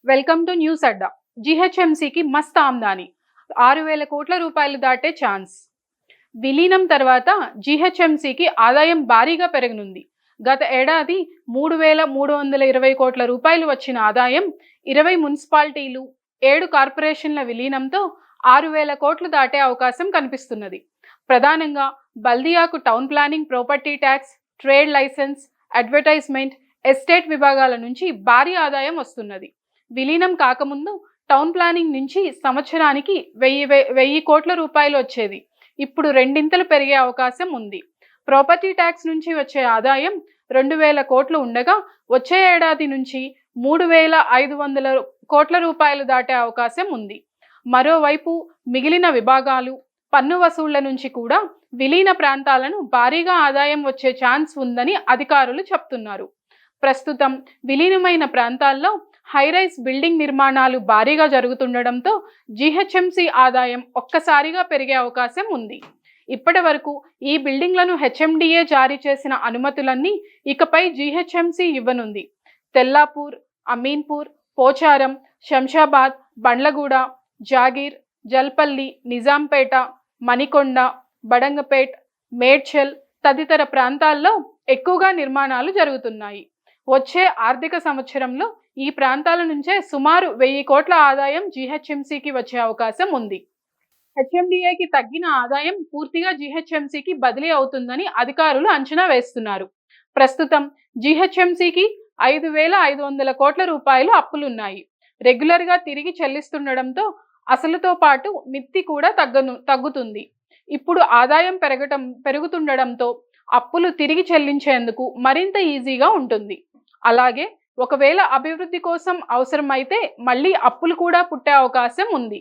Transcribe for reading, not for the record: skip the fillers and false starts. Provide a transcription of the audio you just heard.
Welcome to news అడ్డా. జీహెచ్ఎంసీకి మస్త్ ఆమ్దాని 6,000 కోట్ల రూపాయలు దాటే ఛాన్స్. విలీనం తర్వాత జీహెచ్ఎంసీకి ఆదాయం భారీగా పెరగనుంది. గత ఏడాది 3,320 కోట్ల రూపాయలు వచ్చిన ఆదాయం 20 మున్సిపాలిటీలు, 7 కార్పొరేషన్ల విలీనంతో 6,000 కోట్లు దాటే అవకాశం కనిపిస్తున్నది. ప్రధానంగా బల్దియాకు town planning, property tax, trade licence, advertisement, estate విభాగాల నుంచి భారీ ఆదాయం వస్తున్నది. విలీనం కాకముందు టౌన్ ప్లానింగ్ నుంచి సంవత్సరానికి 1000 కోట్ల రూపాయలు వచ్చేది. ఇప్పుడు రెండింతలు పెరిగే అవకాశం ఉంది. ప్రాపర్టీ ట్యాక్స్ నుంచి వచ్చే ఆదాయం 2,000 కోట్లు ఉండగా వచ్చే ఏడాది నుంచి 3,500 కోట్ల రూపాయలు దాటే అవకాశం ఉంది. మరోవైపు మిగిలిన విభాగాలు, పన్ను వసూళ్ల నుంచి కూడా విలీన ప్రాంతాలను భారీగా ఆదాయం వచ్చే ఛాన్స్ ఉందని అధికారులు చెప్తున్నారు. ప్రస్తుతం విలీనమైన ప్రాంతాల్లో హైరైజ్ బిల్డింగ్ నిర్మాణాలు భారీగా జరుగుతుండడంతో జీహెచ్ఎంసీ ఆదాయం ఒక్కసారిగా పెరిగే అవకాశం ఉంది. ఇప్పటి వరకు ఈ బిల్డింగ్లను హెచ్ఎండిఏ జారీ చేసిన అనుమతులన్నీ ఇకపై జీహెచ్ఎంసీ ఇవ్వనుంది. తెల్లాపూర్, అమీన్పూర్, పోచారం, శంషాబాద్, బండ్లగూడ, జాగీర్, జల్పల్లి, నిజాంపేట, మణికొండ, బడంగపేట్, మేడ్చల్ తదితర ప్రాంతాల్లో ఎక్కువగా నిర్మాణాలు జరుగుతున్నాయి. వచ్చే ఆర్థిక సంవత్సరంలో ఈ ప్రాంతాల నుంచే సుమారు 1000 కోట్ల ఆదాయం జీహెచ్ఎంసీకి వచ్చే అవకాశం ఉంది. హెచ్ఎండిఏకి తగ్గిన ఆదాయం పూర్తిగా జీహెచ్ఎంసీకి బదిలీ అవుతుందని అధికారులు అంచనా వేస్తున్నారు. ప్రస్తుతం జీహెచ్ఎంసీకి 5,500 కోట్ల రూపాయలు అప్పులున్నాయి. రెగ్యులర్గా తిరిగి చెల్లిస్తుండడంతో అసలుతో పాటు మిత్తి కూడా తగ్గుతుంది. ఇప్పుడు ఆదాయం పెరుగుతుండడంతో అప్పులు తిరిగి చెల్లించేందుకు మరింత ఈజీగా ఉంటుంది. అలాగే ఒకవేళ అభివృద్ధి కోసం అవసరమైతే మళ్ళీ అప్పులు కూడా పుట్టే అవకాశం ఉంది.